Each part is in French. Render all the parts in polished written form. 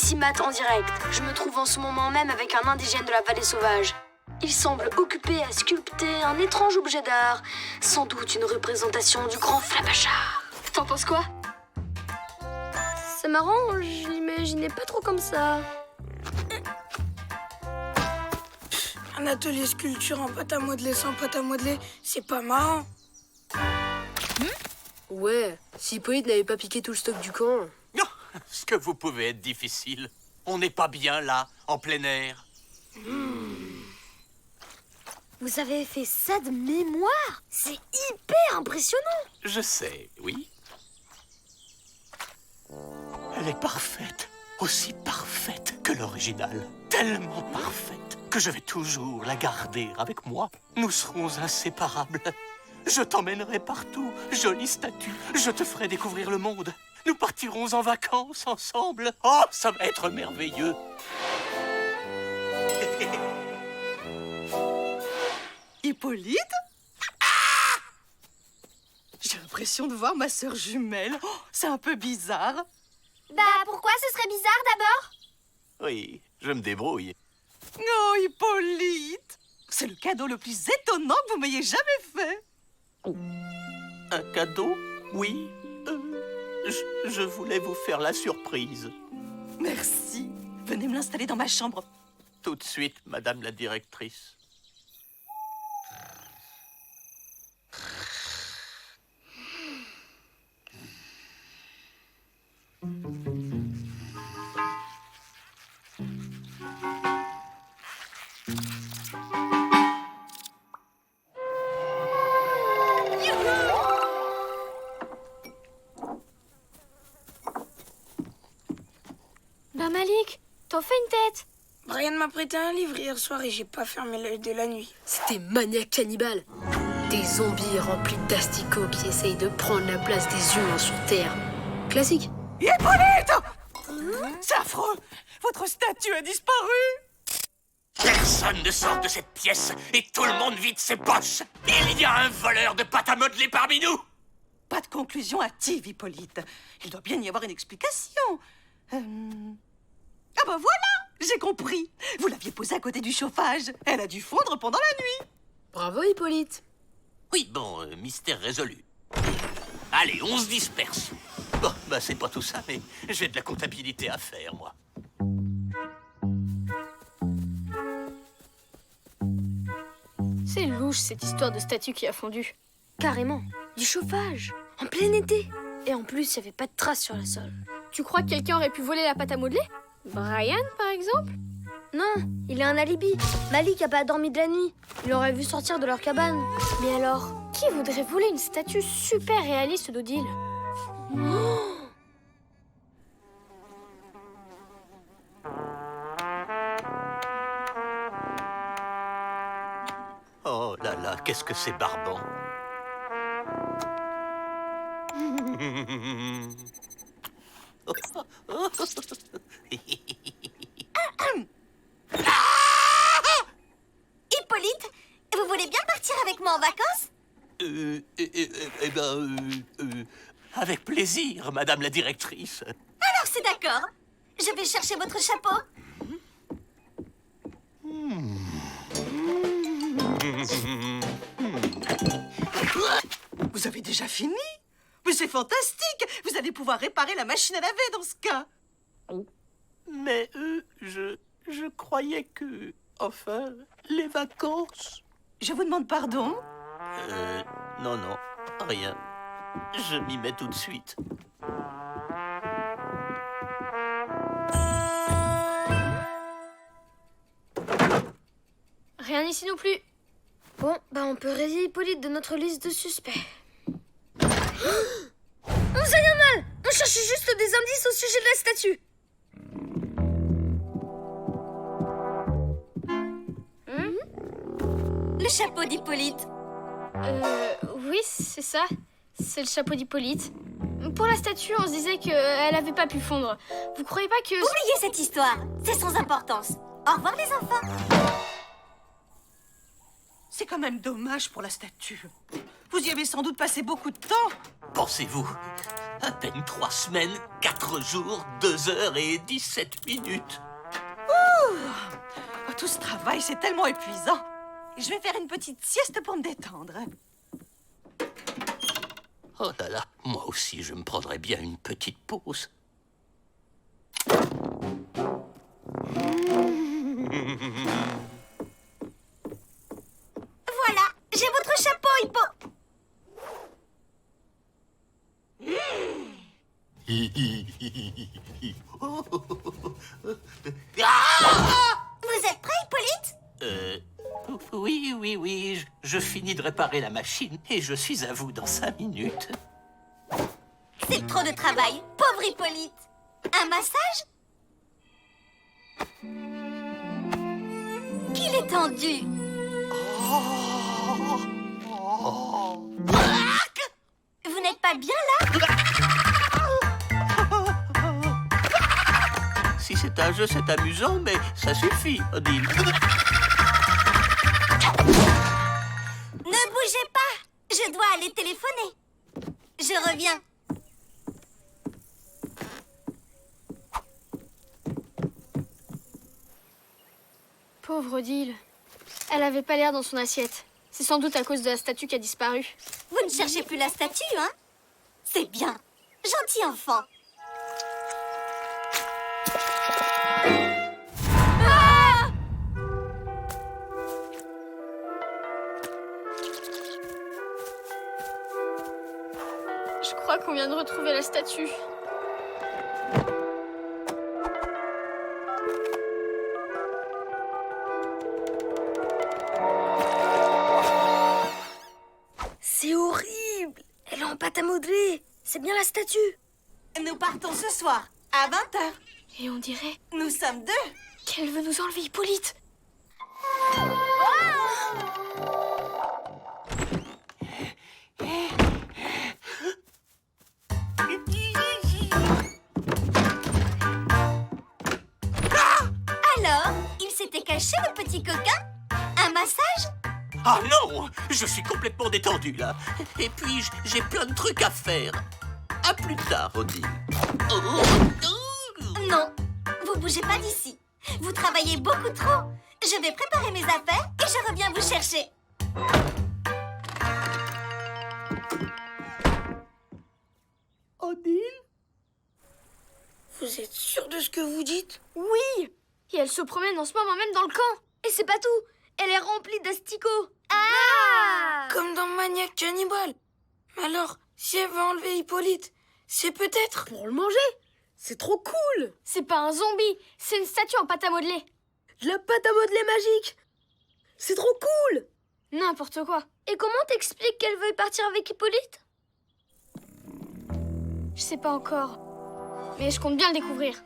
ici Matt en direct. Je me trouve en ce moment même avec un indigène de la vallée sauvage. Il semble occupé à sculpter un étrange objet d'art, sans doute une représentation du grand Flabachar. T'en penses quoi? C'est marrant, je l'imaginais pas trop comme ça. Un atelier sculpture en pâte à modeler sans pâte à modeler, c'est pas marrant. Ouais, si Hippolyte n'avait pas piqué tout le stock du camp. Non, ce que vous pouvez être difficile. On n'est pas bien là, en plein air. Vous avez fait ça de mémoire? C'est hyper impressionnant. Je sais, oui. Elle est parfaite, aussi parfaite que l'original. Tellement parfaite que je vais toujours la garder avec moi. Nous serons inséparables. Je t'emmènerai partout, jolie statue. Je te ferai découvrir le monde. Nous partirons en vacances ensemble. Oh, ça va être merveilleux. Hippolyte? J'ai l'impression de voir ma sœur jumelle. Oh, c'est un peu bizarre. Bah, pourquoi ce serait bizarre d'abord? Oui, je me débrouille. Oh, Hippolyte! C'est le cadeau le plus étonnant que vous m'ayez jamais fait. Un cadeau? Oui. Je voulais vous faire la surprise. Merci. Venez me l'installer dans ma chambre. Tout de suite, madame la directrice. Bah Malik, t'en fais une tête. Brian m'a prêté un livre hier soir et j'ai pas fermé l'œil de la nuit. C'était maniaque cannibale. Des zombies remplis d'asticots qui essayent de prendre la place des humains sur Terre. Classique. Hippolyte! C'est affreux! Votre statue a disparu! Personne ne sort de cette pièce et tout le monde vide ses poches. Il y a un voleur de pâte à modeler parmi nous. Pas de conclusion hâtive, Hippolyte. Il doit bien y avoir une explication. Ah bah voilà! J'ai compris. Vous l'aviez posée à côté du chauffage. Elle a dû fondre pendant la nuit. Bravo Hippolyte. Oui, bon, mystère résolu. Allez, on se disperse. Bon, bah c'est pas tout ça, mais j'ai de la comptabilité à faire, moi. C'est louche cette histoire de statue qui a fondu. Carrément, du chauffage, en plein été. Et en plus, il n'y avait pas de traces sur la sol. Tu crois que quelqu'un aurait pu voler la pâte à modeler? Brian, par exemple? Non, il a un alibi. Malik a pas dormi de la nuit. Il l'aurait vu sortir de leur cabane. Mais alors, qui voudrait voler une statue super réaliste d'Odile? Oh là là, qu'est-ce que c'est barbant. Hippolyte, vous voulez bien partir avec moi en vacances? Avec plaisir, madame la directrice. Alors c'est d'accord. Je vais chercher votre chapeau. Vous avez déjà fini? Mais c'est fantastique! Vous allez pouvoir réparer la machine à laver dans ce cas. Mais je croyais que... Enfin, les vacances... Je vous demande pardon. Non, non, rien. Je m'y mets tout de suite. Rien ici non plus. Bon, bah on peut rayer Hippolyte de notre liste de suspects. On faisait rien mal. On cherchait juste des indices au sujet de la statue. Le chapeau d'Hippolyte. Oui, c'est ça. C'est le chapeau d'Hippolyte. Pour la statue, on se disait qu'elle avait pas pu fondre. Vous croyez pas que... Oubliez cette histoire. C'est sans importance. Au revoir les enfants. C'est quand même dommage pour la statue. Vous y avez sans doute passé beaucoup de temps. Pensez-vous À peine 3 semaines, 4 jours, 2 heures et 17 minutes. Oh, tout ce travail, c'est tellement épuisant. Je vais faire une petite sieste pour me détendre. Oh là là, moi aussi je me prendrais bien une petite pause. Voilà, j'ai votre chapeau, Hippo. Vous êtes prêt, Hippolyte? Oui, je finis de réparer la machine et je suis à vous dans 5 minutes. C'est trop de travail, pauvre Hippolyte. Un massage? Qu'il est tendu. Vous n'êtes pas bien là? Si c'est un jeu, c'est amusant, mais ça suffit, Odile. Ne bougez pas, je dois aller téléphoner. Je reviens. Pauvre Odile. Elle avait pas l'air dans son assiette. C'est sans doute à cause de la statue qui a disparu. Vous ne cherchez plus la statue, hein? C'est bien. Gentil enfant. Je crois qu'on vient de retrouver la statue. C'est horrible. Elle est en pâte à modeler. C'est bien la statue. Nous partons ce soir, à 20h. Et on dirait Nous sommes 2. qu'elle veut nous enlever Hippolyte. Alors, il s'était caché, le petit coquin? Un massage? Ah non, je suis complètement détendu là. Et puis j'ai plein de trucs à faire. À plus tard, Odile. Non, vous bougez pas d'ici. Vous travaillez beaucoup trop. Je vais préparer mes affaires et je reviens vous chercher. Odile? Vous êtes sûr de ce que vous dites? Oui. Et elle se promène en ce moment même dans le camp. Et c'est pas tout. Elle est remplie d'asticots. Ah! Comme dans Maniac Cannibal. Mais alors, si elle veut enlever Hippolyte, c'est peut-être... Pour le manger. C'est trop cool. C'est pas un zombie, c'est une statue en pâte à modeler. De la pâte à modeler magique. C'est trop cool. N'importe quoi. Et comment t'expliques qu'elle veuille partir avec Hippolyte? Je sais pas encore. Mais je compte bien le découvrir.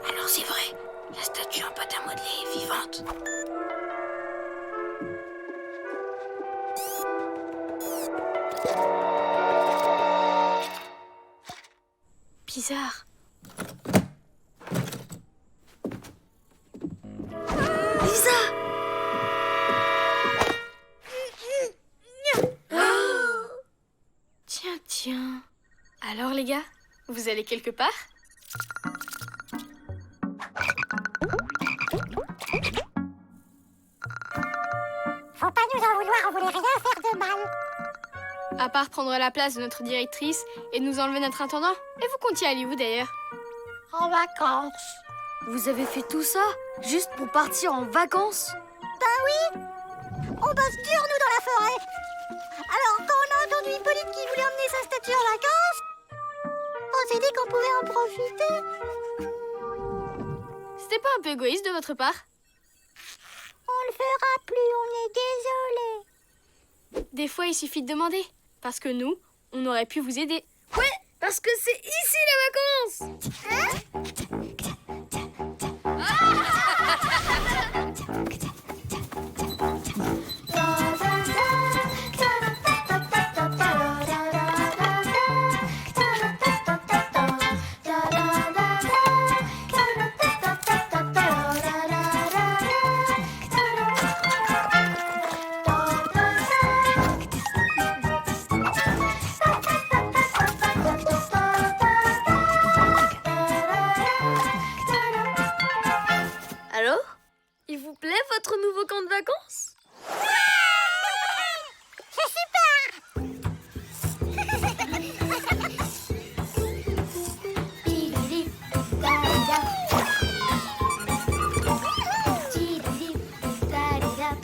Alors c'est vrai, la statue en pâte à modeler est vivante. Bizarre. Lisa! Tiens. Alors les gars, vous allez quelque part? Faut pas nous en vouloir, on voulait rien faire de mal. À part prendre la place de notre directrice et nous enlever notre intendant. Et vous comptiez aller où d'ailleurs? En vacances. Vous avez fait tout ça juste pour partir en vacances? On bosse dur, nous, dans la forêt. Alors, quand on a entendu Hippolyte qui voulait emmener sa statue en vacances, on s'est dit qu'on pouvait en profiter. C'était pas un peu égoïste de votre part? On le fera plus, on est désolé. Des fois, il suffit de demander. Parce que nous, on aurait pu vous aider. Ouais, parce que c'est ici les vacances.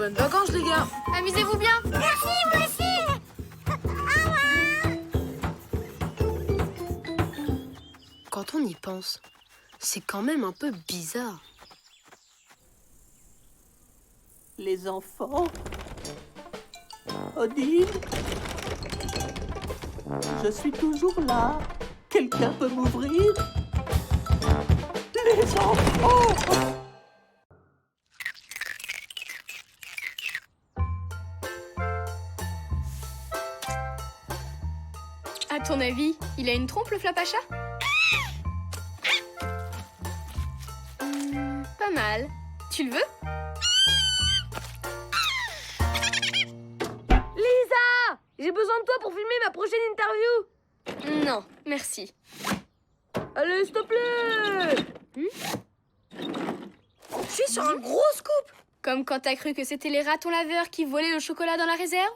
Bonnes vacances, les gars. Amusez-vous bien. Merci, vous aussi. Quand on y pense, c'est quand même un peu bizarre. Les enfants. Odile. Je suis toujours là. Quelqu'un peut m'ouvrir? Les enfants. À ton avis, il a une trompe, le Flapacha? Pas mal. Tu le veux? Lisa, j'ai besoin de toi pour filmer ma prochaine interview. Non, merci. Allez, s'il te plaît. Je suis sur un gros scoop. Comme quand t'as cru que c'était les ratons laveurs qui volaient le chocolat dans la réserve?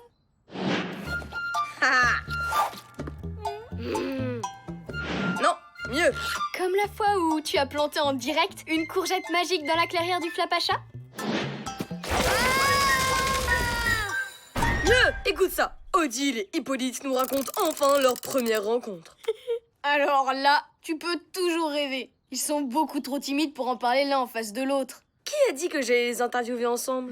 Non, mieux. Comme la fois où tu as planté en direct une courgette magique dans la clairière du Flapacha? Mieux, écoute ça. Odile et Hippolyte nous racontent enfin leur première rencontre. Alors là, tu peux toujours rêver. Ils sont beaucoup trop timides pour en parler l'un en face de l'autre. Qui a dit que j'allais les interviewer ensemble?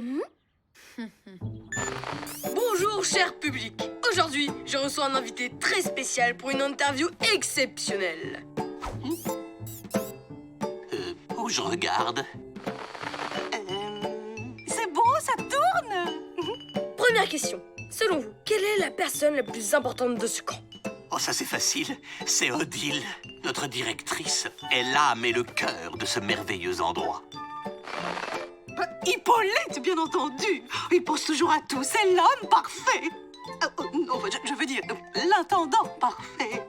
Bonjour, cher public. Aujourd'hui, je reçois un invité très spécial pour une interview exceptionnelle. Où je regarde? C'est bon, ça tourne. Première question. Selon vous, quelle est la personne la plus importante de ce camp? Oh, ça c'est facile. C'est Odile, notre directrice. Elle est l'âme et le cœur de ce merveilleux endroit. Hippolyte, bien entendu. Il pense toujours à tout. C'est l'homme parfait. Non, je veux dire, l'intendant parfait.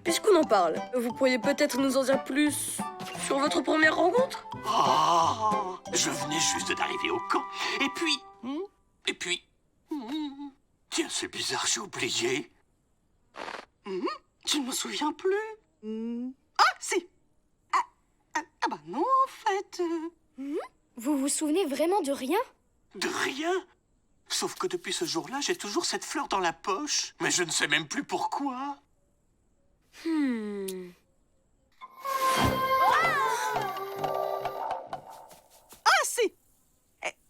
Puisqu'on en parle, vous pourriez peut-être nous en dire plus sur votre première rencontre? Oh, je venais juste d'arriver au camp. Et puis... Tiens, c'est bizarre, j'ai oublié. Je ne me souviens plus. Ah, si. Ah bah non, en fait. Vous vous souvenez vraiment de rien? De rien. Sauf que depuis ce jour-là, j'ai toujours cette fleur dans la poche. Mais je ne sais même plus pourquoi. Ah, si.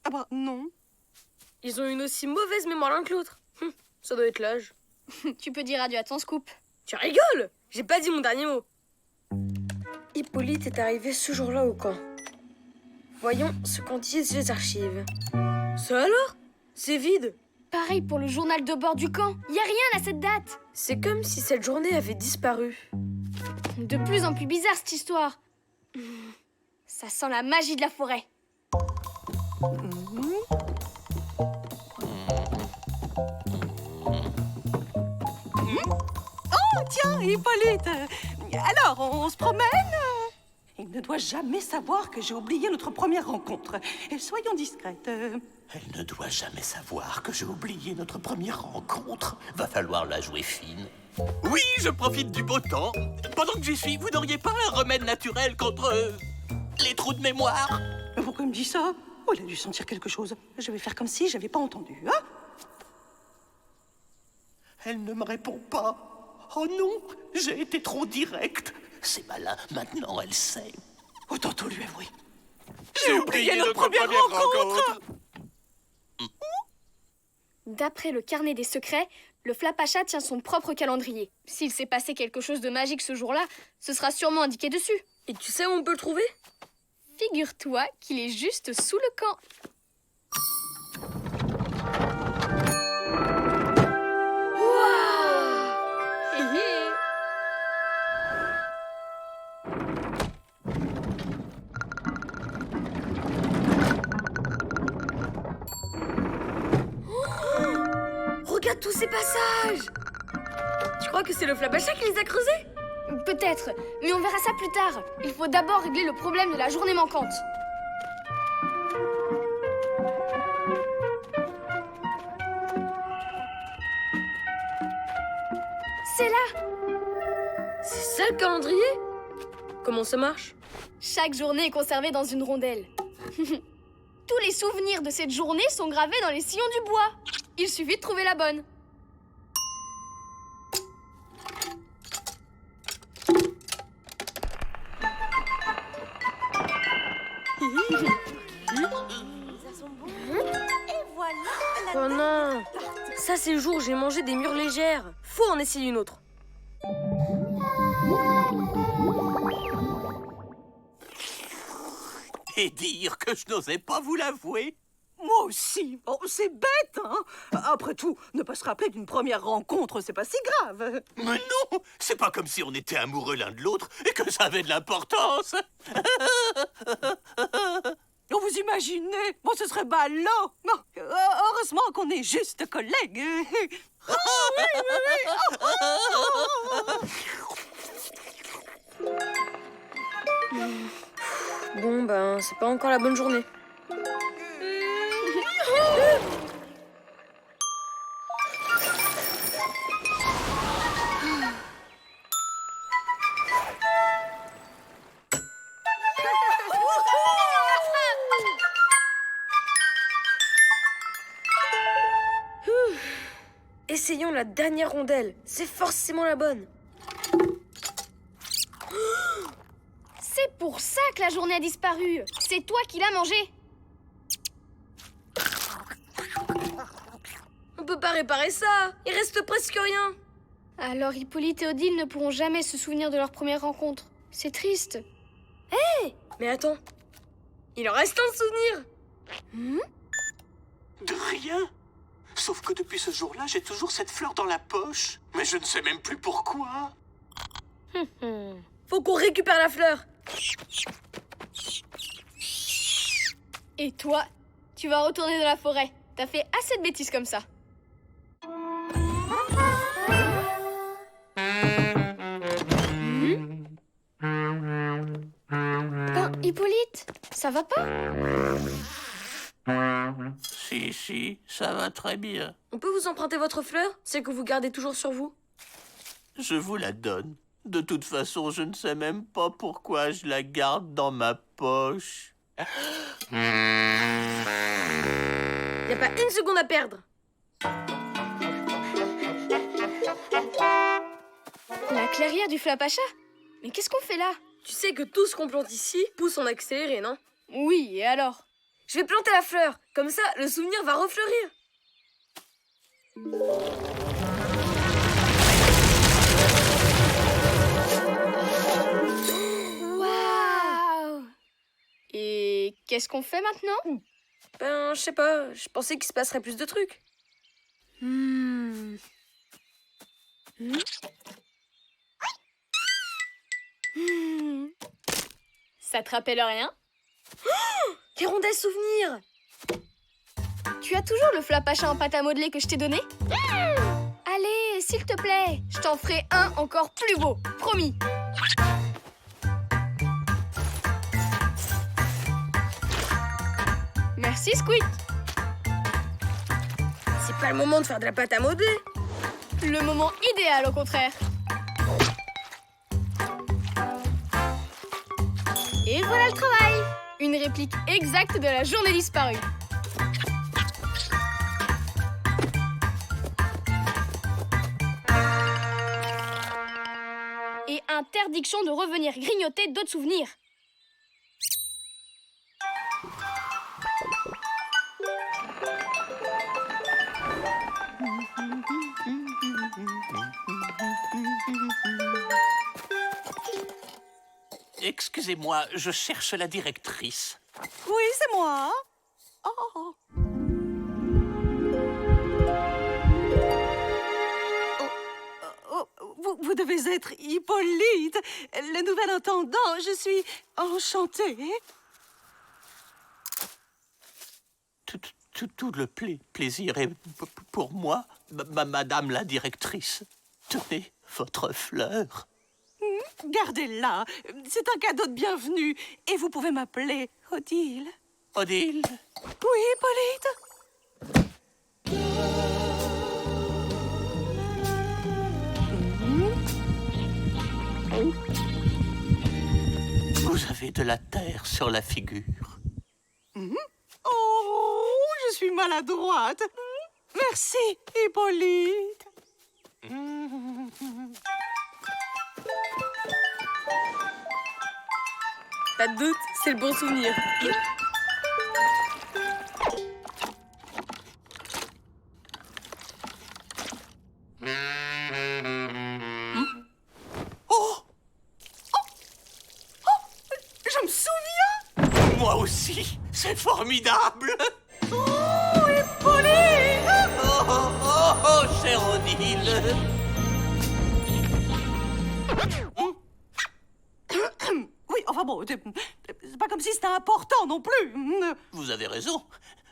Ah bah non. Ils ont une aussi mauvaise mémoire l'un que l'autre. Ça doit être l'âge. Tu peux dire adieu à ton scoop. Tu rigoles? J'ai pas dit mon dernier mot. Hippolyte est arrivé ce jour-là au camp. Voyons ce qu'en disent les archives. Ça alors? C'est vide. Pareil pour le journal de bord du camp. Y a rien à cette date. C'est comme si cette journée avait disparu. De plus en plus bizarre cette histoire. Ça sent la magie de la forêt. Oh, tiens, Hippolyte. Alors, on se promène? Il ne doit jamais savoir que j'ai oublié notre première rencontre. Et soyons discrètes. Elle ne doit jamais savoir que j'ai oublié notre première rencontre. Va falloir la jouer fine. Oui, je profite du beau temps. Pendant que j'y suis, vous n'auriez pas un remède naturel contre les trous de mémoire? Pourquoi il me dit ça? Oh, il a dû sentir quelque chose. Je vais faire comme si j'avais pas entendu, hein? Elle ne me répond pas. Oh non, j'ai été trop direct. C'est malin, maintenant elle sait. Autant tout lui avouer. J'ai oublié notre première rencontre. D'après le carnet des secrets, le Flapacha tient son propre calendrier. S'il s'est passé quelque chose de magique ce jour-là, ce sera sûrement indiqué dessus. Et tu sais où on peut le trouver? Figure-toi qu'il est juste sous le camp. Regarde tous ces passages! Tu crois que c'est le Flapacha qui les a creusés? Peut-être, mais on verra ça plus tard. Il faut d'abord régler le problème de la journée manquante. C'est là! C'est ça le calendrier? Comment ça marche? Chaque journée est conservée dans une rondelle. Tous les souvenirs de cette journée sont gravés dans les sillons du bois. Il suffit de trouver la bonne. Oh non! Ça, c'est le jour où j'ai mangé des mûres légères. Faut en essayer une autre. Et dire que je n'osais pas vous l'avouer. Moi aussi. Oh, c'est bête, hein? Après tout, ne pas se rappeler d'une première rencontre, c'est pas si grave. Mais non, c'est pas comme si on était amoureux l'un de l'autre et que ça avait de l'importance. Oh, vous imaginez? Bon, ce serait ballot. Non, heureusement qu'on est juste collègues. Bon, ben, c'est pas encore la bonne journée. Essayons la dernière rondelle. C'est forcément la bonne. C'est pour ça que la journée a disparu. C'est toi qui l'as mangée. On peut pas réparer ça. Il reste presque rien. Alors Hippolyte et Odile ne pourront jamais se souvenir de leur première rencontre. C'est triste. Mais attends. Il en reste un souvenir. De rien. Sauf que depuis ce jour-là, j'ai toujours cette fleur dans la poche. Mais je ne sais même plus pourquoi. Faut qu'on récupère la fleur. Et toi, tu vas retourner dans la forêt. T'as fait assez de bêtises comme ça. Ben, Hippolyte, ça va pas? Si, ça va très bien. On peut vous emprunter votre fleur? C'est que vous gardez toujours sur vous? Je vous la donne. De toute façon, je ne sais même pas pourquoi je la garde dans ma poche. Y a pas une seconde à perdre. La clairière du Flapacha? Mais qu'est-ce qu'on fait là? Tu sais que tout ce qu'on plante ici pousse en accéléré, non? Oui, et alors? Je vais planter la fleur. Comme ça, le souvenir va refleurir. Waouh! Et qu'est-ce qu'on fait maintenant? Ben, je sais pas. Je pensais qu'il se passerait plus de trucs. Ça te rappelle rien? Les rondelles souvenirs. Tu as toujours le Flapacha en pâte à modeler que je t'ai donné? Allez, s'il te plaît, je t'en ferai un encore plus beau, promis. Merci, Squeak. C'est pas le moment de faire de la pâte à modeler. Le moment idéal, au contraire. Et voilà le travail. Une réplique exacte de la journée disparue. Et interdiction de revenir grignoter d'autres souvenirs. Excusez-moi, je cherche la directrice. Oui, c'est moi. Oh. Vous devez être Hippolyte, le nouvel intendant. Je suis enchantée. Tout le plaisir est pour moi, madame la directrice. Tenez votre fleur. Gardez-la. C'est un cadeau de bienvenue. Et vous pouvez m'appeler Odile. Odile? Oui, Hippolyte. Vous avez de la terre sur la figure. Oh, suis maladroite. Merci, Hippolyte. Pas de doute, c'est le bon souvenir. Oh! Je me souviens. Moi aussi! C'est formidable! Oh, Hippolyte! Oh, cher Odile! Oui, enfin bon, c'est pas comme si c'était important non plus. Vous avez raison.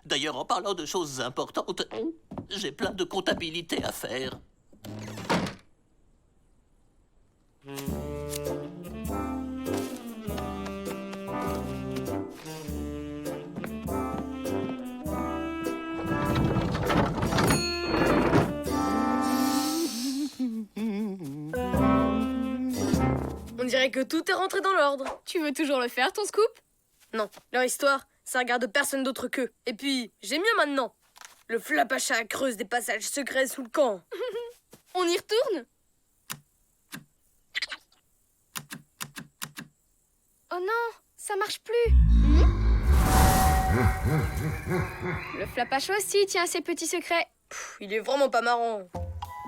D'ailleurs, en parlant de choses importantes, j'ai plein de comptabilité à faire. On dirait que tout est rentré dans l'ordre. Tu veux toujours le faire, ton scoop? Non, leur histoire, ça regarde personne d'autre qu'eux. Et puis, j'ai mieux maintenant. Le Flapacha creuse des passages secrets sous le camp. On y retourne? Oh non, ça marche plus. Le Flapacha aussi tient ses petits secrets. Il est vraiment pas marrant.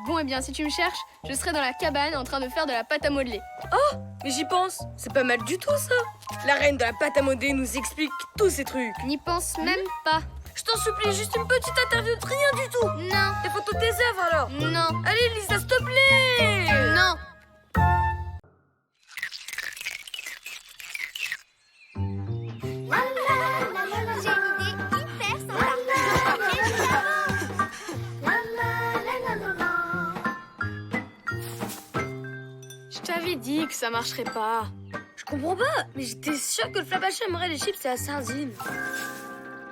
Bon, eh bien, si tu me cherches, je serai dans la cabane en train de faire de la pâte à modeler. Mais j'y pense, c'est pas mal du tout ça. La reine de la pâte à modeler nous explique tous ces trucs. N'y pense même pas. Je t'en supplie, juste une petite interview de rien du tout. Non, Des photos de tes œuvres alors. non, Allez Lisa, s'il te plaît. non. J'ai une idée hyper sympa. Je t'avais dit que ça marcherait pas. Je comprends pas, mais j'étais sûre que le Flapacha aimerait les chips et la sardine.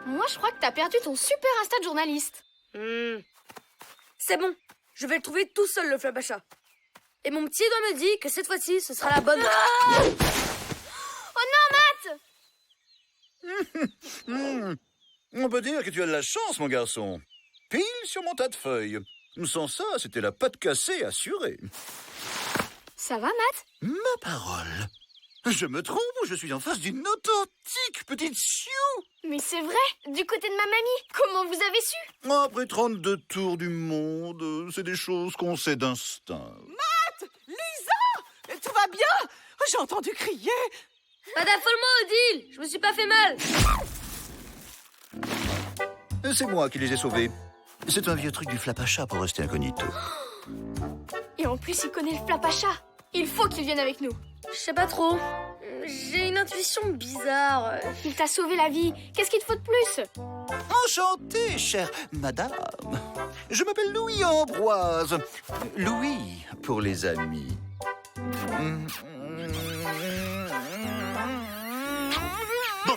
Moi, je crois que t'as perdu ton super Insta de journaliste. C'est bon, je vais le trouver tout seul le Flapacha. Et mon petit doigt me dit que cette fois-ci, ce sera la bonne. On peut dire que tu as de la chance, mon garçon. Pile sur mon tas de feuilles. Sans ça, c'était la patte cassée assurée. Ça va, Matt? Ma parole. Je me trompe ou je suis en face d'une authentique petite sioux? Mais c'est vrai, du côté de ma mamie. Comment vous avez su? Après 32 tours du monde, c'est des choses qu'on sait d'instinct. Lisa! Tout va bien? J'ai entendu crier. Pas d'affolement, Odile, je me suis pas fait mal. C'est moi qui les ai sauvés. C'est un vieux truc du Flapacha pour rester incognito. Et en plus, il connaît le Flapacha. Il faut qu'il vienne avec nous. Je sais pas trop. J'ai une intuition bizarre. Il t'a sauvé la vie. Qu'est-ce qu'il te faut de plus? Enchanté, chère madame. Je m'appelle Louis Ambroise. Louis pour les amis. Bon,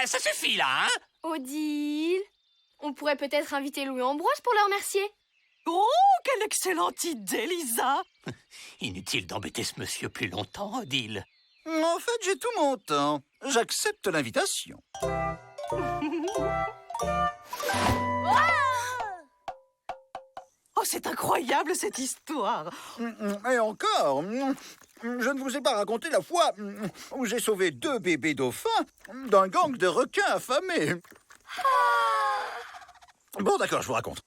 ça suffit, là, hein? Odile, on pourrait peut-être inviter Louis Ambroise pour le remercier. Oh, quelle excellente idée, Lisa! Inutile d'embêter ce monsieur plus longtemps, Odile. En fait, j'ai tout mon temps. J'accepte l'invitation. Oh, c'est incroyable, cette histoire! Et encore, je ne vous ai pas raconté la fois où j'ai sauvé 2 bébés dauphins d'un gang de requins affamés. Bon, d'accord, je vous raconte.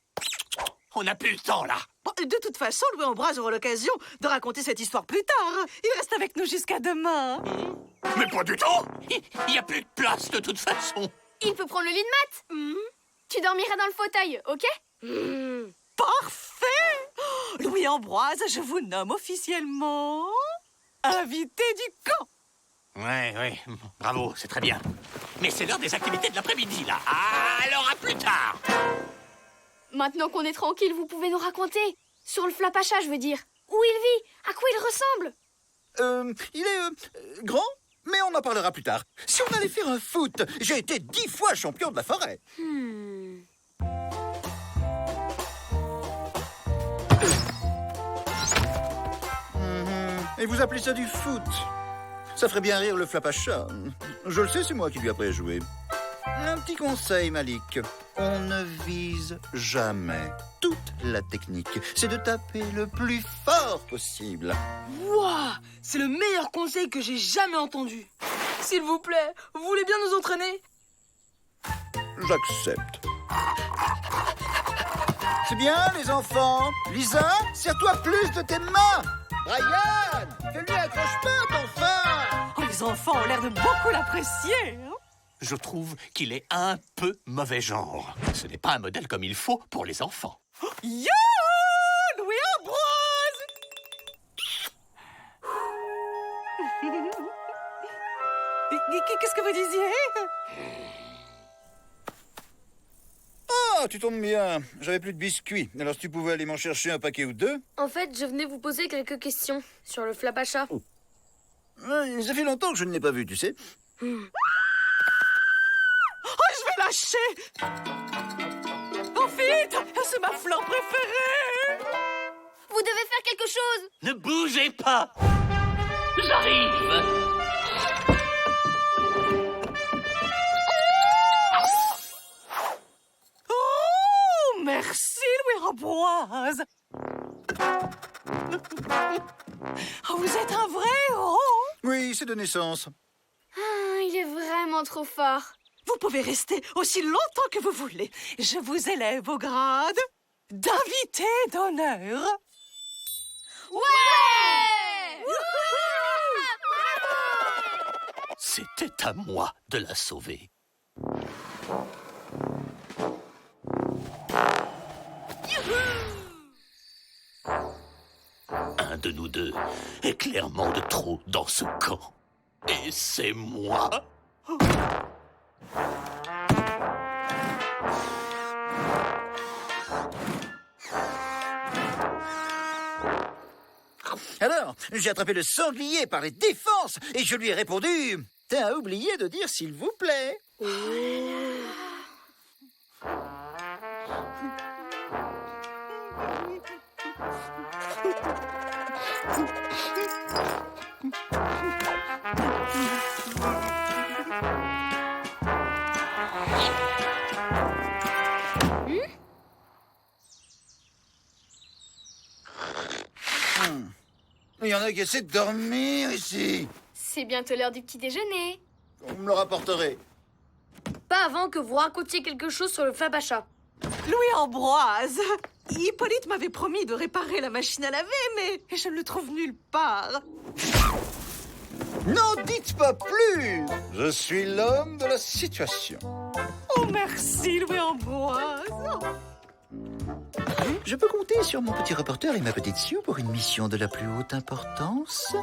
On n'a plus le temps, là. Bon, de toute façon, Louis Ambroise aura l'occasion de raconter cette histoire plus tard. Il reste avec nous jusqu'à demain. Mais pas du tout. Il n'y a plus de place, de toute façon. Il peut prendre le lit de Matt. Tu dormiras dans le fauteuil, ok? Parfait! Oh, Louis Ambroise, je vous nomme officiellement invité du camp. Ouais, bravo, c'est très bien. Mais c'est l'heure des activités de l'après-midi, là. Alors, à plus tard. Maintenant qu'on est tranquille, vous pouvez nous raconter. Sur le Flapacha, je veux dire. Où il vit? À quoi il ressemble? Il est grand, mais on en parlera plus tard. Si on allait faire un foot, j'ai été 10 fois champion de la forêt. Et vous appelez ça du foot? Ça ferait bien rire le Flapacha. Je le sais, c'est moi qui lui ai appris à jouer. Un petit conseil, Malik. on ne vise jamais. Toute la technique, c'est de taper le plus fort possible. Wouah! C'est le meilleur conseil que j'ai jamais entendu. S'il vous plaît, vous voulez bien nous entraîner? J'accepte. C'est bien, les enfants. Lisa, serre-toi plus de tes mains. Brian, fais-lui un croche-patte, enfin. Oh, les enfants ont l'air de beaucoup l'apprécier. Hein? Je trouve qu'il est un peu mauvais genre. Ce n'est pas un modèle comme il faut pour les enfants. Yo! Louis Ambroise! Qu'est-ce que vous disiez? Ah, tu tombes bien. J'avais plus de biscuits. Alors si tu pouvais aller m'en chercher un paquet ou deux. En fait, je venais vous poser quelques questions sur le flapacha. Ça fait longtemps que je ne l'ai pas vu, tu sais. Oh, je vais lâcher! Oh, vite! C'est ma fleur préférée! Vous devez faire quelque chose! Ne bougez pas! J'arrive! Oh, merci, Louis Ambroise! Oh, vous êtes un vrai héros! Oui, c'est de naissance. Ah, il est vraiment trop fort. Vous pouvez rester aussi longtemps que vous voulez. Je vous élève au grade d'invité d'honneur. Ouais! C'était à moi de la sauver. Un de nous deux est clairement de trop dans ce camp. Et c'est moi. Alors, j'ai attrapé le sanglier par les défenses et je lui ai répondu « T'as oublié de dire s'il vous plaît ». Il y en a qui essaient de dormir ici. C'est bientôt l'heure du petit déjeuner. Vous me le rapporterez. Pas avant que vous racontiez quelque chose sur le flapacha. Louis Ambroise, Hippolyte m'avait promis de réparer la machine à laver, mais je ne le trouve nulle part. N'en dites pas plus. Je suis l'homme de la situation. Oh, merci, Louis Ambroise. Je peux compter sur mon petit reporter et ma petite Sue pour une mission de la plus haute importance.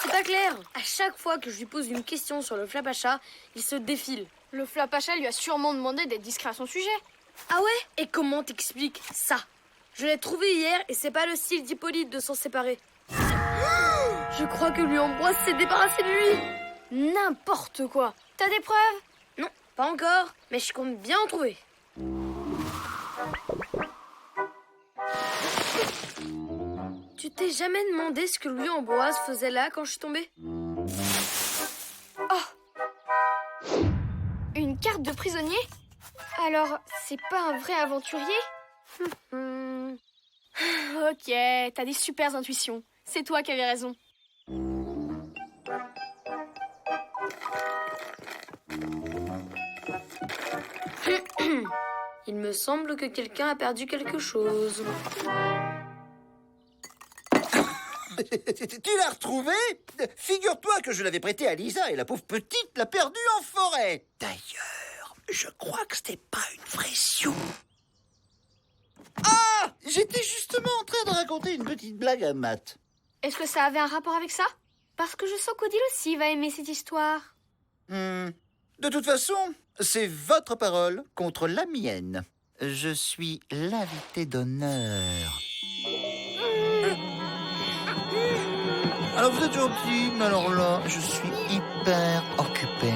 C'est pas clair. À chaque fois que je lui pose une question sur le flapacha, il se défile. Le flapacha lui a sûrement demandé d'être discret à son sujet. Ah ouais? Et comment t'expliques ça? Je l'ai trouvé hier et c'est pas le style d'Hippolyte de s'en séparer. Je crois que Louis Ambroise s'est débarrassé de lui. N'importe quoi. T'as des preuves? Non, pas encore, mais je compte bien en trouver. Tu t'es jamais demandé ce que Louis Ambroise faisait là quand je suis tombée? Oh! Une carte de prisonnier? Alors, c'est pas un vrai aventurier? Ok, t'as des super intuitions. C'est toi qui avais raison. Il me semble que quelqu'un a perdu quelque chose. Tu l'as retrouvé? Figure-toi que je l'avais prêté à Lisa et la pauvre petite l'a perdu en forêt. D'ailleurs, je crois que c'était pas une vraie Sue. Ah! J'étais justement en train de raconter une petite blague à Matt. Est-ce que ça avait un rapport avec ça? Parce que je sens qu'Odile aussi va aimer cette histoire. De toute façon, c'est votre parole contre la mienne. Je suis l'invité d'honneur. Alors vous êtes gentil, mais alors là, je suis hyper occupé.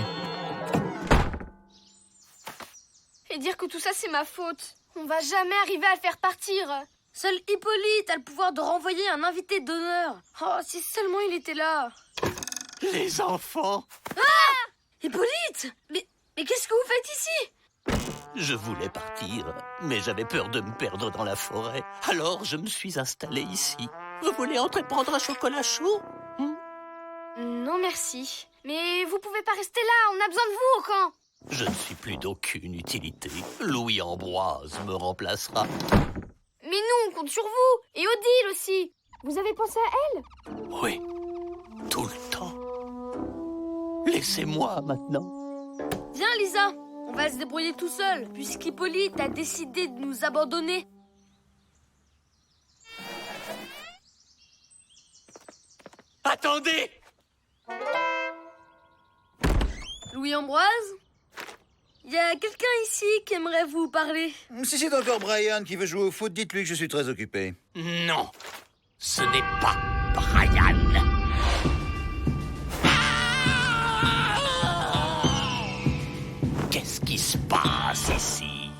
Et dire que tout ça, c'est ma faute. On va jamais arriver à le faire partir. Seul Hippolyte a le pouvoir de renvoyer un invité d'honneur. Oh, si seulement il était là. Les enfants! Hippolyte! Mais Mais qu'est-ce que vous faites ici? Je voulais partir, mais j'avais peur de me perdre dans la forêt. Alors je me suis installé ici. Vous voulez entreprendre un chocolat chaud? Non, merci. Mais vous pouvez pas rester là, on a besoin de vous au camp. Je ne suis plus d'aucune utilité. Louis-Ambroise me remplacera. Mais nous, on compte sur vous. Et Odile aussi. Vous avez pensé à elle? Oui, tout le temps. Laissez-moi maintenant. Viens, Lisa. On va se débrouiller tout seul, puisqu'Hippolyte a décidé de nous abandonner. Attendez! Louis-Ambroise? Il y a quelqu'un ici qui aimerait vous parler. Si c'est encore Brian qui veut jouer au foot, dites-lui que je suis très occupé. Non, ce n'est pas Brian. Qu'est-ce qui se passe ici?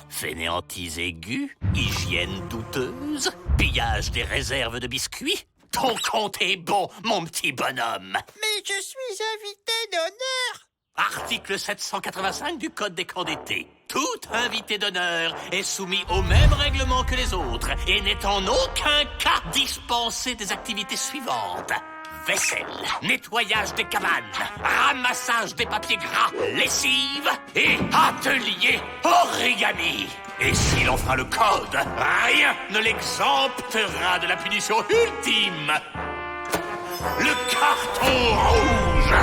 Fainéantise aiguë, hygiène douteuse, pillage des réserves de biscuits? Ton compte est bon, mon petit bonhomme. Mais je suis invité d'honneur. Article 785 du Code des camps d'été. Tout invité d'honneur est soumis au même règlement que les autres et n'est en aucun cas dispensé des activités suivantes. Vaisselle, nettoyage des cabanes, ramassage des papiers gras, lessive et atelier origami. Et s'il enfreint le code, rien ne l'exemptera de la punition ultime. Le carton rouge.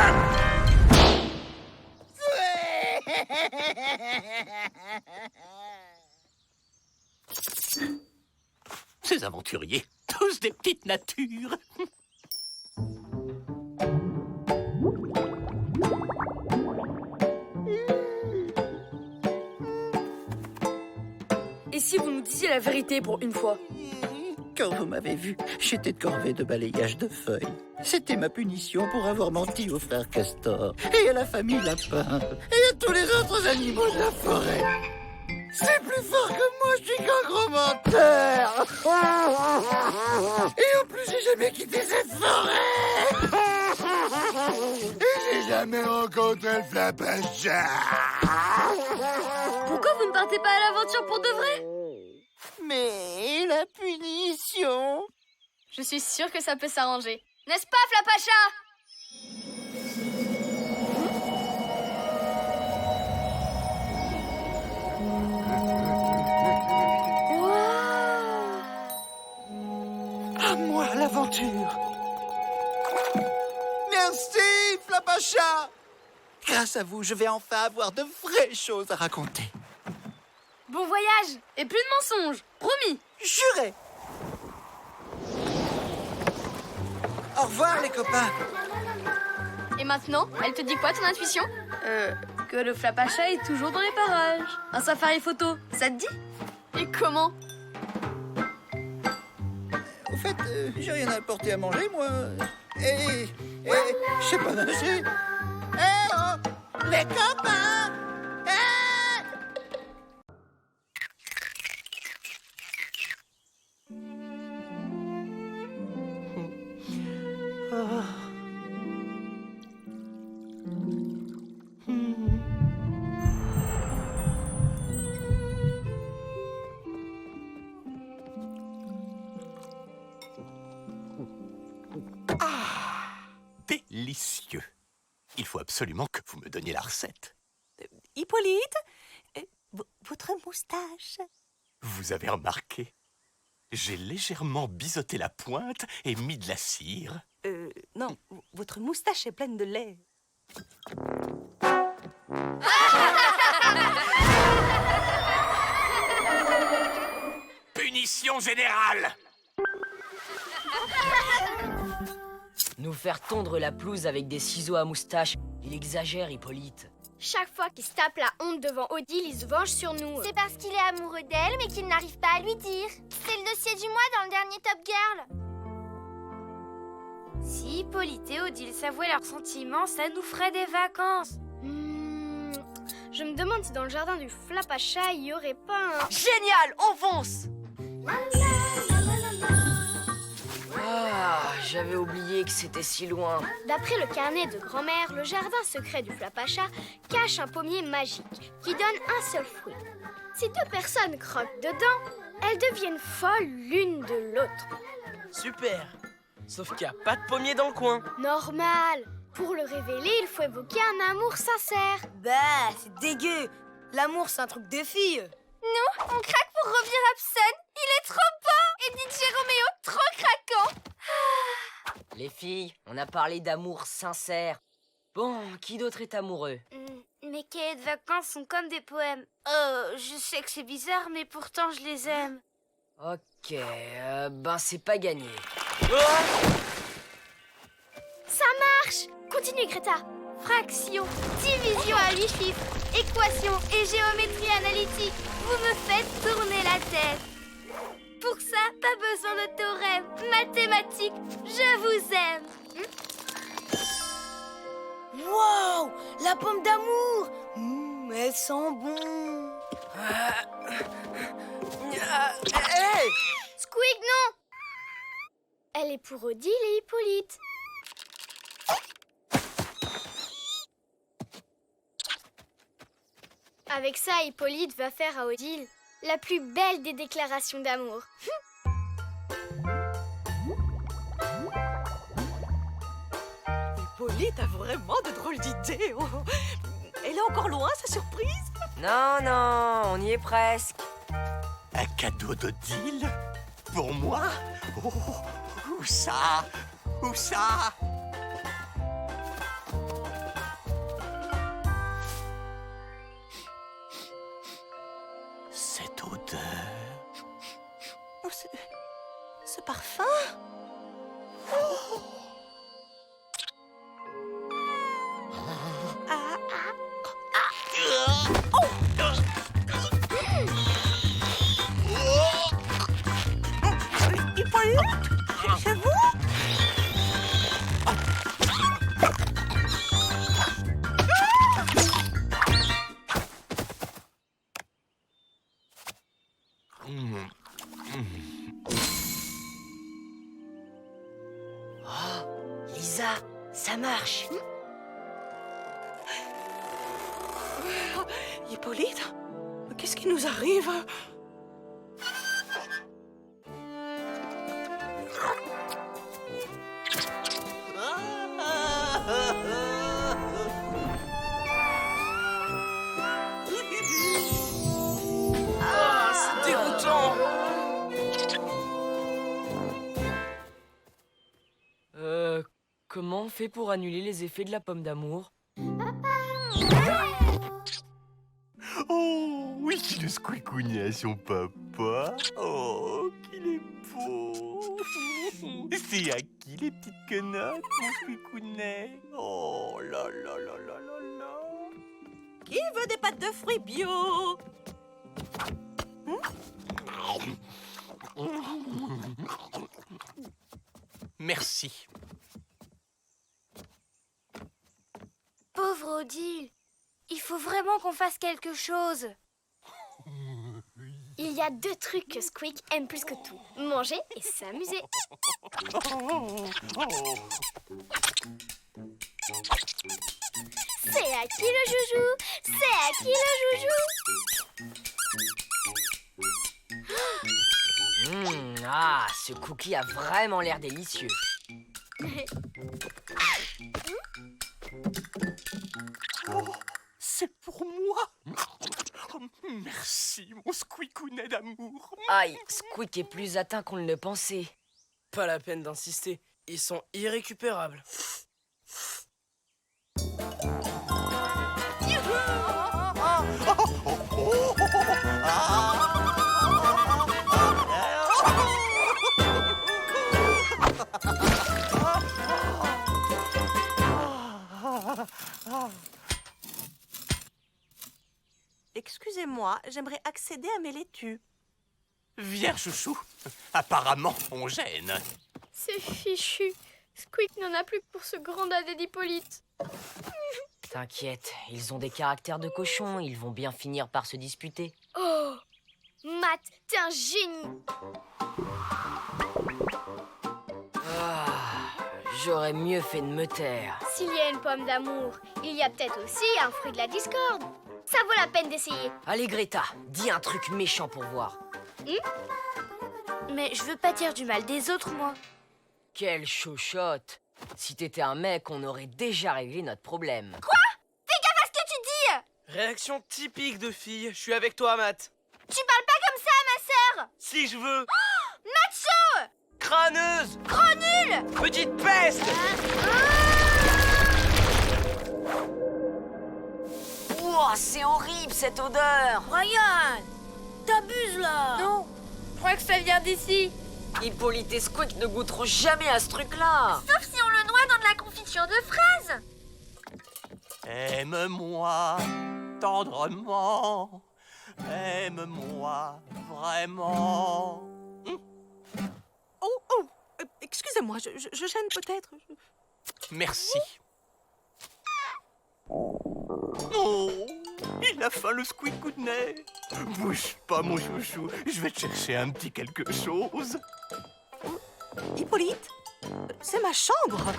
Ces aventuriers, tous des petites natures. Et si vous nous disiez la vérité pour une fois? Quand vous m'avez vu, j'étais de corvée de balayage de feuilles. C'était ma punition pour avoir menti au frère Castor, et à la famille Lapin, et à tous les autres animaux de la forêt. C'est plus fort que moi, je suis qu'un gros menteur. Et en plus, j'ai jamais quitté cette forêt. Et j'ai jamais rencontré le Flapacha. Pourquoi vous ne partez pas à l'aventure pour de vrai? Mais la punition... Je suis sûre que ça peut s'arranger. N'est-ce pas, Flapacha? À moi l'aventure. Merci, Flapacha. Grâce à vous, je vais enfin avoir de vraies choses à raconter. Bon voyage. Et plus de mensonges. Promis. Juré. Au revoir, les copains. Et maintenant, elle te dit quoi, ton intuition? Que le Flapacha est toujours dans les parages. Un safari photo, ça te dit? Et comment? Au fait, j'ai rien à apporter à manger, moi. Et je sais pas nager. Oh, les copains. Délicieux. Il faut absolument que vous me donniez la recette. Hippolyte, votre moustache. Vous avez remarqué? J'ai légèrement biseauté la pointe et mis de la cire. Non, votre moustache est pleine de lait. Punition générale! Nous faire tondre la pelouse avec des ciseaux à moustache. Il exagère, Hippolyte. Chaque fois qu'il se tape la honte devant Odile, il se venge sur nous. C'est parce qu'il est amoureux d'elle, mais qu'il n'arrive pas à lui dire. C'est le dossier du mois dans le dernier Top Girl. Si Hippolyte et Odile s'avouaient leurs sentiments, ça nous ferait des vacances. Je me demande si dans le jardin du Flapacha, il y aurait pas un... Génial, on fonce! Ah, j'avais oublié que c'était si loin. D'après le carnet de grand-mère, le jardin secret du Flapacha cache un pommier magique qui donne un seul fruit. Si deux personnes croquent dedans, elles deviennent folles l'une de l'autre. Super. Sauf qu'il n'y a pas de pommier dans le coin. Normal. Pour le révéler, il faut évoquer un amour sincère. Bah, c'est dégueu. L'amour, c'est un truc de fille. Nous, on craque pour revenir Hobson. Il est trop beau. Et DJ Roméo, trop craquant. Les filles, on a parlé d'amour sincère. Bon, qui d'autre est amoureux? Mes cahiers de vacances sont comme des poèmes. Je sais que c'est bizarre, mais pourtant je les aime. Ok, ben c'est pas gagné. Ça marche. Continue, Greta. Fraction, division à 8 chiffres, équation et géométrie analytique. Vous me faites tourner la tête. Pour ça, pas besoin de théorème. Mathématiques, je vous aime. Waouh, la pomme d'amour. Elle sent bon. Hey! Squeak, non. Elle est pour Odile et Hippolyte. Avec ça, Hippolyte va faire à Odile la plus belle des déclarations d'amour. Hippolyte a vraiment de drôles d'idées. Oh. Elle est encore loin, sa surprise? Non, on y est presque. Un cadeau d'Odile? Pour moi? Oh, où ça? Où ça? Cette odeur... Oh, ce parfum? Hippolyte, c'est vous? Lisa, ça marche. Hippolyte, qu'est-ce qui nous arrive? Ah, c'est dégoûtant. Comment on fait pour annuler les effets de la pomme d'amour? Oh, oui, qu'il est squicounet à son papa. Oh, qu'il est beau. C'est à qui les petites quenottes, mon squicounet? Oh là là là là là là. Qui veut des pâtes de fruits bio? Merci. Pauvre Odile, il faut vraiment qu'on fasse quelque chose. Il y a deux trucs que Squeak aime plus que tout. Manger et s'amuser. C'est à qui le joujou? C'est à qui le joujou? Ah, ce cookie a vraiment l'air délicieux. Oh, c'est pour moi. Oh, merci, mon squicounet d'amour. Aïe, Squeak est plus atteint qu'on ne le pensait. Pas la peine d'insister. Ils sont irrécupérables. Excusez-moi, j'aimerais accéder à mes laitues. Viens, chouchou. Apparemment, on gêne. C'est fichu. Squeak n'en a plus pour ce grand dadé d'Hippolyte. T'inquiète, ils ont des caractères de cochons, ils vont bien finir par se disputer. Oh, Matt, t'es un génie. Ah, J'aurais mieux fait de me taire. S'il y a une pomme d'amour, il y a peut-être aussi un fruit de la discorde. Ça vaut la peine d'essayer. Allez, Greta, dis un truc méchant pour voir. Mais je veux pas dire du mal des autres, moi. Quelle chochotte. Si t'étais un mec, on aurait déjà réglé notre problème. Quoi? Fais gaffe à ce que tu dis! Réaction typique de fille. Je suis avec toi, Matt. Tu parles pas comme ça à ma sœur! Si je veux. Matzo! Crâneuse. Gros nul! Petite peste. Ouah, c'est horrible cette odeur. Ryan, t'abuses là. Non, je crois que ça vient d'ici. Hippolyte et Squeak ne goûteront jamais à ce truc-là. Sauf si on le noie dans de la confiture de fraises. Aime-moi tendrement, aime-moi vraiment. Excusez-moi, je gêne peut-être. Merci. Oh, il a faim le squigounet. Bouge pas mon chouchou, je vais te chercher un petit quelque chose. Hippolyte, c'est ma chambre.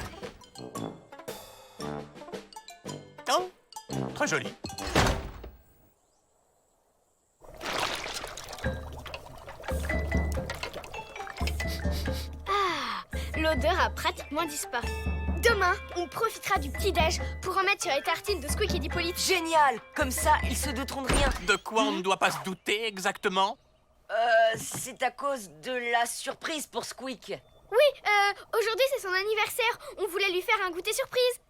Oh, très joli. L'odeur a pratiquement disparu. Demain, on profitera du petit-déj pour en mettre sur les tartines de Squeak et d'Hippolyte. Génial. Comme ça, ils se douteront de rien. De quoi on ne doit pas se douter exactement? C'est à cause de la surprise pour Squeak. Oui, aujourd'hui c'est son anniversaire. On voulait lui faire un goûter surprise.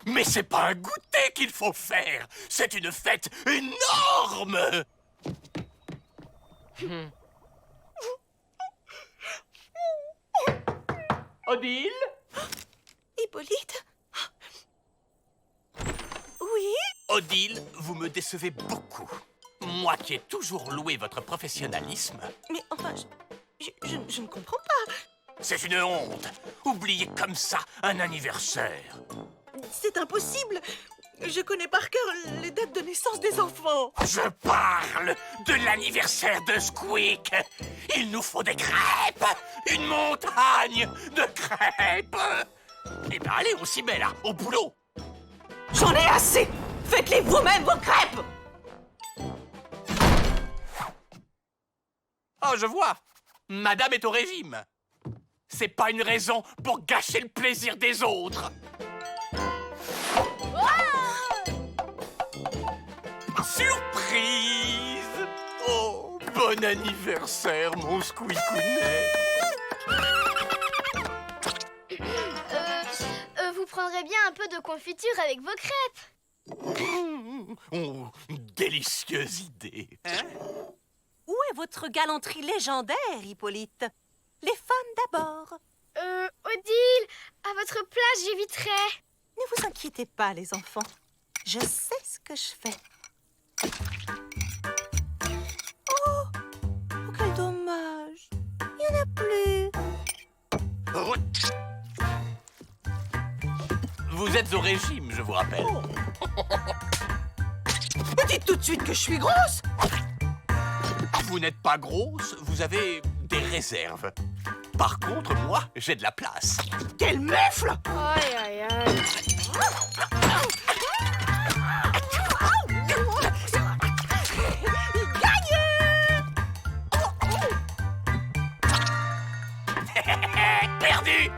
Mais c'est pas un goûter qu'il faut faire, c'est une fête énorme. Odile? Hippolyte? Oui? Odile, vous me décevez beaucoup. Moi qui ai toujours loué votre professionnalisme. Mais enfin, je ne comprends pas. C'est une honte. Oublier comme ça un anniversaire. C'est impossible. Je connais par cœur les dates de naissance des enfants. Je parle de l'anniversaire de Squeak. Il nous faut des crêpes. Une montagne de crêpes. Eh ben allez, on s'y met là, au boulot. J'en ai assez. Faites-les vous-même, vos crêpes. Oh, je vois. Madame est au régime. C'est pas une raison pour gâcher le plaisir des autres. Surprise! Oh, bon anniversaire, mon squeakounet. Vous prendrez bien un peu de confiture avec vos crêpes. Oh, délicieuse idée. Où est votre galanterie légendaire, Hippolyte? Les femmes d'abord. Odile, à votre place, j'éviterai. Ne vous inquiétez pas, les enfants. Je sais ce que je fais. Oh, quel dommage. Il n'y en a plus. Vous êtes au régime, je vous rappelle. Dites tout de suite que je suis grosse. Vous n'êtes pas grosse, vous avez des réserves. Par contre, moi, j'ai de la place. Quel mufle! Aïe, aïe, aïe. Perdu.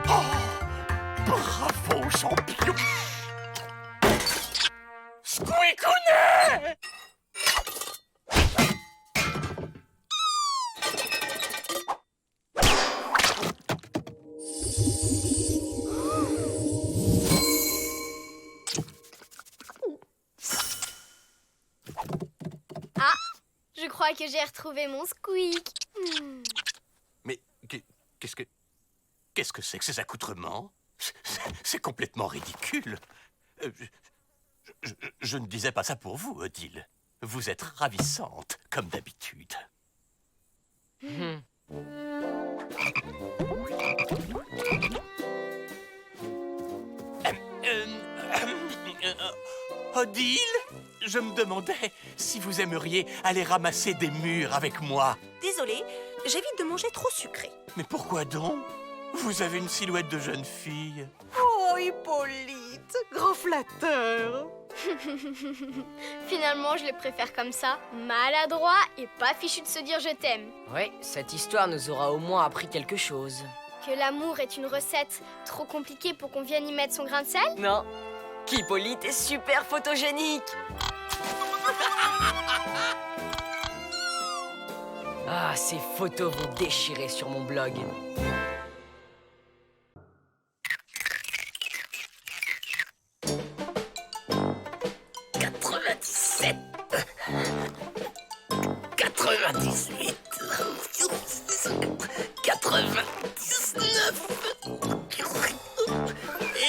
Oh, bravo, champion. Squeakounet! Je crois que j'ai retrouvé mon Squeak. Mais qu'est-ce que c'est que ces accoutrements? C'est complètement ridicule. Je ne disais pas ça pour vous, Odile. Vous êtes ravissante, comme d'habitude. Odile, je me demandais si vous aimeriez aller ramasser des mûres avec moi. Désolée, j'évite de manger trop sucré. Mais pourquoi donc? Vous avez une silhouette de jeune fille. Oh, Hippolyte, grand flatteur. Finalement, je les préfère comme ça, maladroit et pas fichu de se dire je t'aime. Ouais, cette histoire nous aura au moins appris quelque chose. Que l'amour est une recette trop compliquée pour qu'on vienne y mettre son grain de sel? Non, qu'Hippolyte est super photogénique. Ah, ces photos vont déchirer sur mon blog.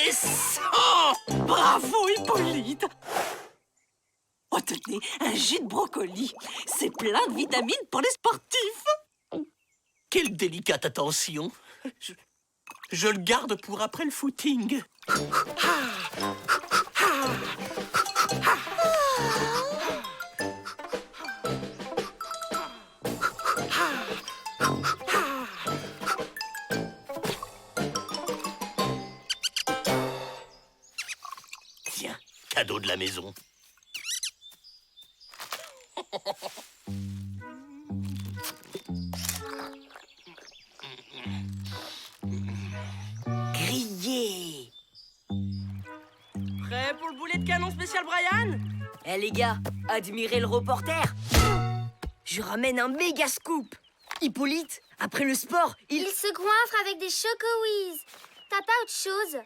Et 100! Bravo, Hippolyte. Oh, tenez, un jus de brocoli. C'est plein de vitamines pour les sportifs. Quelle délicate attention! Je le garde pour après le footing. Tiens, cadeau de la maison. Grillé. Prêt pour le boulet de canon spécial Brian? Eh les gars, admirez le reporter. Je ramène un méga scoop. Hippolyte, après le sport, Il se goinfre avec des choco-whiz. T'as pas autre chose?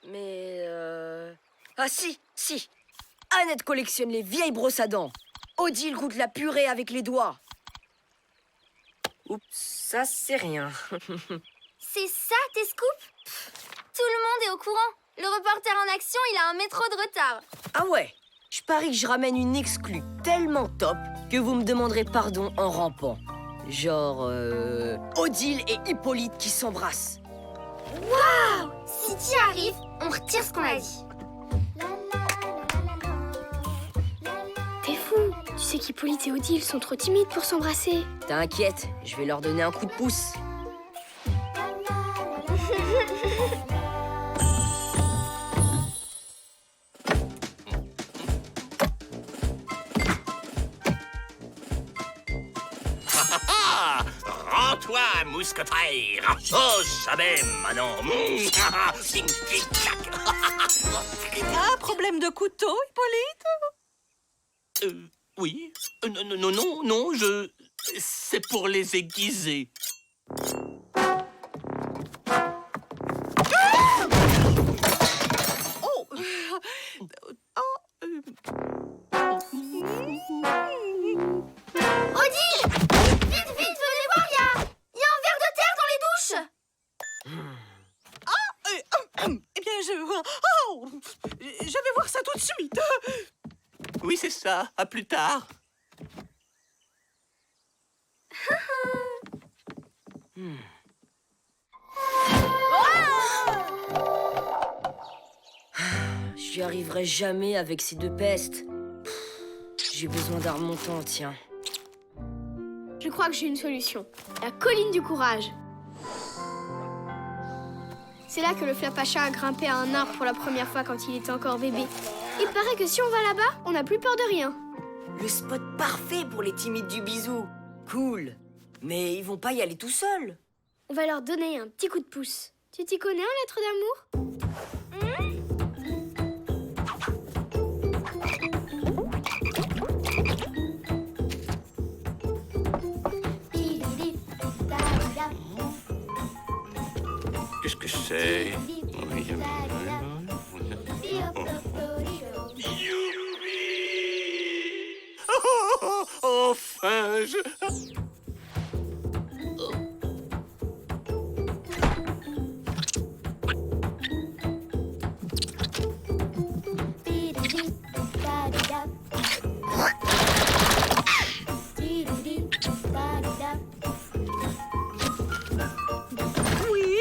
Mais Ah si. Annette collectionne les vieilles brosses à dents. Odile goûte la purée avec les doigts. Oups, ça c'est rien. C'est ça tes scoops? Tout le monde est au courant. Le reporter en action, il a un métro de retard. Ah ouais, je parie que je ramène une exclue tellement top que vous me demanderez pardon en rampant. Genre, Odile et Hippolyte qui s'embrassent. Waouh! Si tu y arrives, on retire ce qu'on a dit. T'es fou. Tu sais qu'Hippolyte et Odile sont trop timides pour s'embrasser. T'inquiète, je vais leur donner un coup de pouce. Rends-toi, mousquetaire! Oh, jamais, Manon! Un problème de couteau, Hippolyte? Oui. Non, c'est pour les aiguiser. Oh. Odile! Vite, venez voir, il y a un ver de terre dans les douches. Eh bien, je vais voir ça tout de suite. Oui, c'est ça. À plus tard. J'y arriverai jamais avec ces deux pestes. J'ai besoin d'un remontant, tiens. Je crois que j'ai une solution. La colline du courage. C'est là que le Flapacha a grimpé à un arbre pour la première fois quand il était encore bébé. Il paraît que si on va là-bas, on n'a plus peur de rien. Le spot parfait pour les timides du bisou. Cool. Mais ils vont pas y aller tout seuls. On va leur donner un petit coup de pouce. Tu t'y connais en lettres d'amour? Qu'est-ce que c'est? Enfin, Oui?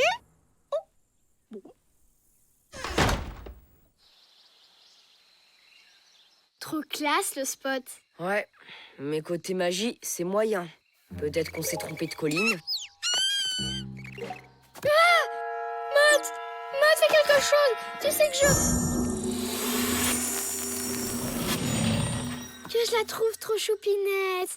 Trop classe le spot. Ouais, mais côté magie, c'est moyen. Peut-être qu'on s'est trompé de colline. Matt, fais quelque chose. Tu sais que je la trouve trop choupinette.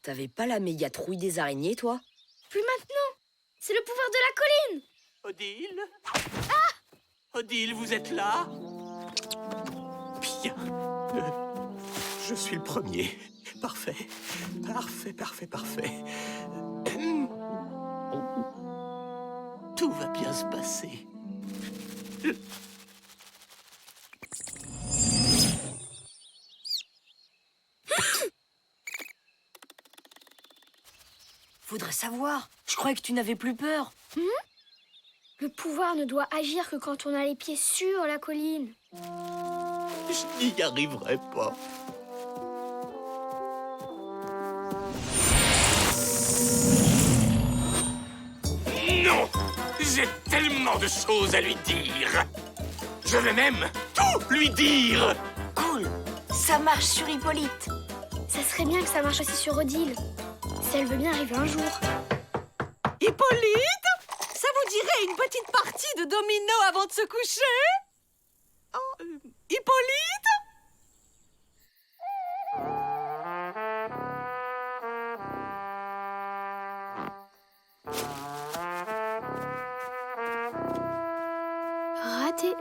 T'avais pas la méga trouille des araignées, toi? Plus maintenant. C'est le pouvoir de la colline. Odile? Odile, vous êtes là? Bien. Je suis le premier. Parfait. Parfait. Tout va bien se passer. Faudrait savoir. Je croyais que tu n'avais plus peur. Le pouvoir ne doit agir que quand on a les pieds sur la colline. Je n'y arriverai pas. Non! J'ai tellement de choses à lui dire! Je vais même tout lui dire! Cool. Ça marche sur Hippolyte. Ça serait bien que ça marche aussi sur Odile. Si elle veut bien arriver un jour. Hippolyte, ça vous dirait une petite partie de domino avant de se coucher? Oh, Hippolyte? Raté.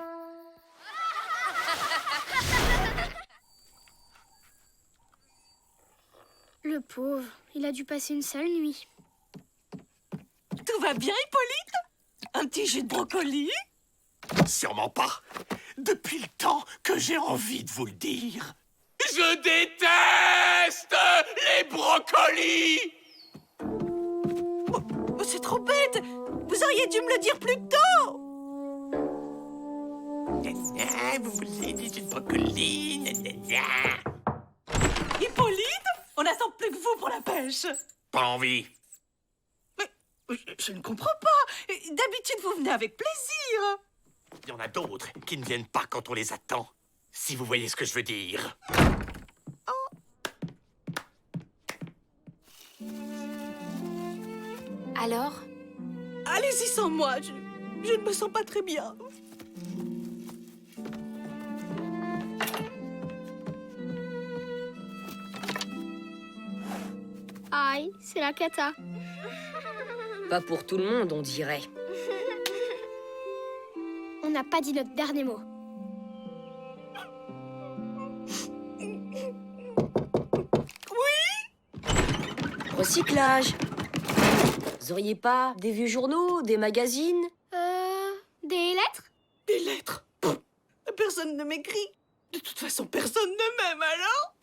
Le pauvre, il a dû passer une sale nuit. Tout va bien, Hippolyte? Un petit jus de brocoli? Sûrement pas. Depuis le temps que j'ai envie de vous le dire. Je déteste les brocolis! Oh, c'est trop bête! Vous auriez dû me le dire plus tôt! Vous voulez du jus de brocoli? Hippolyte, on n'attend plus que vous pour la pêche. Pas envie. Mais je ne comprends pas. D'habitude, vous venez avec plaisir. Il y en a d'autres qui ne viennent pas quand on les attend. Si vous voyez ce que je veux dire. Alors? Allez-y sans moi, je ne me sens pas très bien. Aïe, c'est la cata. Pas pour tout le monde, on dirait. On n'a pas dit notre dernier mot. Recyclage. Vous auriez pas des vieux journaux, des magazines? Des lettres? Des lettres. Pff, personne ne m'écrit. De toute façon, personne ne m'aime alors.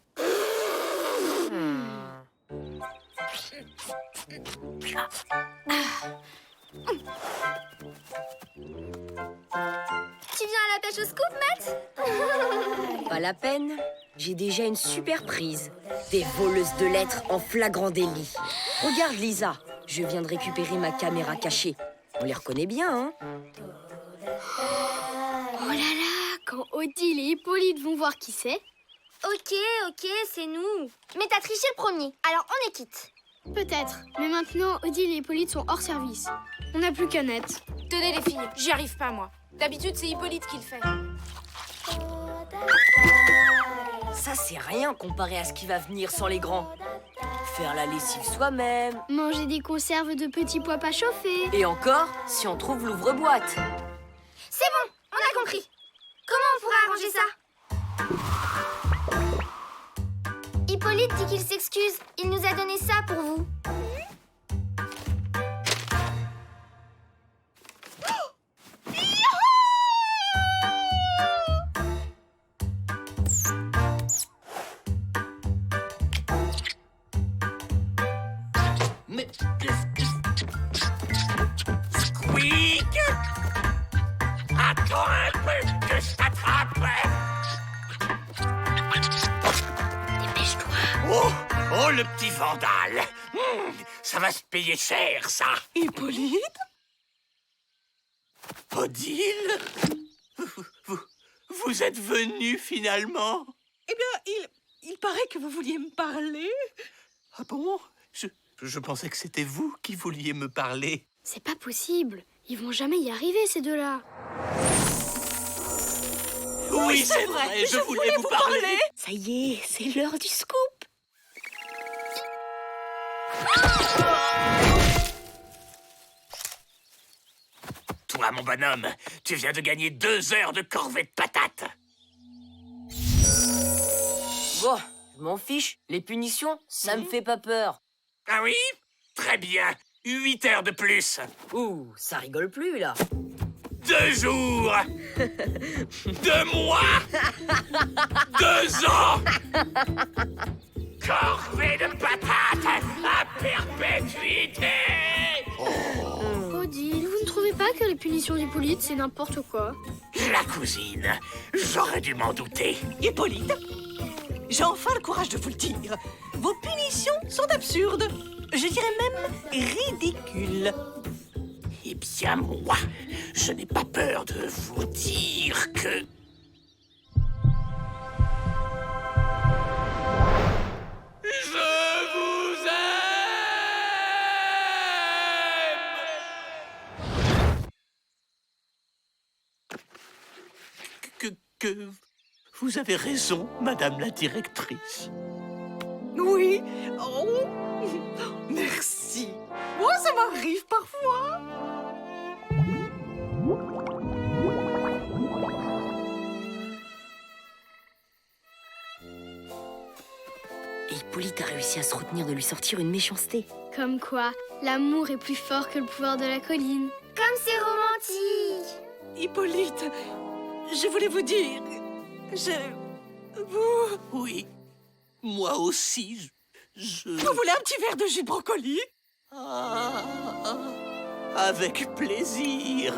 Tu viens à la pêche au scoop, Matt? Pas la peine. J'ai déjà une super prise. Des voleuses de lettres en flagrant délit. Regarde, Lisa. Je viens de récupérer ma caméra cachée. On les reconnaît bien, hein? Oh là là, quand Odile et Hippolyte vont voir qui c'est. Ok, c'est nous. Mais t'as triché le premier, alors on est quitte. Peut-être, mais maintenant Odile et Hippolyte sont hors service. On n'a plus qu'Annette. Tenez les filles, j'y arrive pas moi. D'habitude c'est Hippolyte qui le fait. Ça, c'est rien comparé à ce qui va venir sans les grands. Faire la lessive soi-même. Manger des conserves de petits pois pas chauffés. Et encore, si on trouve l'ouvre-boîte. C'est bon, on a compris. Comment on pourrait arranger ça? Hippolyte dit qu'il s'excuse. Il nous a donné ça pour vous. Mais... Squeak! Attends un peu que je t'attrape! Dépêche-toi. Oh, le petit vandale! Ça va se payer cher, ça! Hippolyte? Odile? Vous êtes venu finalement? Eh bien, il paraît que vous vouliez me parler. Ah bon? Je pensais que c'était vous qui vouliez me parler. C'est pas possible. Ils vont jamais y arriver, ces deux-là. Oui, c'est vrai, je voulais vous parler. Ça y est, c'est l'heure du scoop. Toi, mon bonhomme, tu viens de gagner 2 heures de corvée de patates. Bon, je m'en fiche. Les punitions, ça me fait pas peur. Ah oui? Très bien. 8 heures de plus. Ouh, ça rigole plus, là. 2 jours. 2 mois. 2 ans. Corvée de patates à perpétuité. Odile, vous ne trouvez pas que les punitions d'Hippolyte, c'est n'importe quoi? La cousine, j'aurais dû m'en douter. Hippolyte, j'ai enfin le courage de vous le dire. Vos punitions sont absurdes. Je dirais même ridicules. Eh bien, moi, je n'ai pas peur de vous dire que... Je vous aime! Que... Vous avez raison, madame la directrice. Oui. Oh, merci. Moi, ça m'arrive parfois. Et Hippolyte a réussi à se retenir de lui sortir une méchanceté. Comme quoi, l'amour est plus fort que le pouvoir de la colline. Comme c'est romantique. Hippolyte, je voulais vous dire... Vous Oui, moi aussi, je... Vous voulez un petit verre de jus de brocoli? Ah, avec plaisir.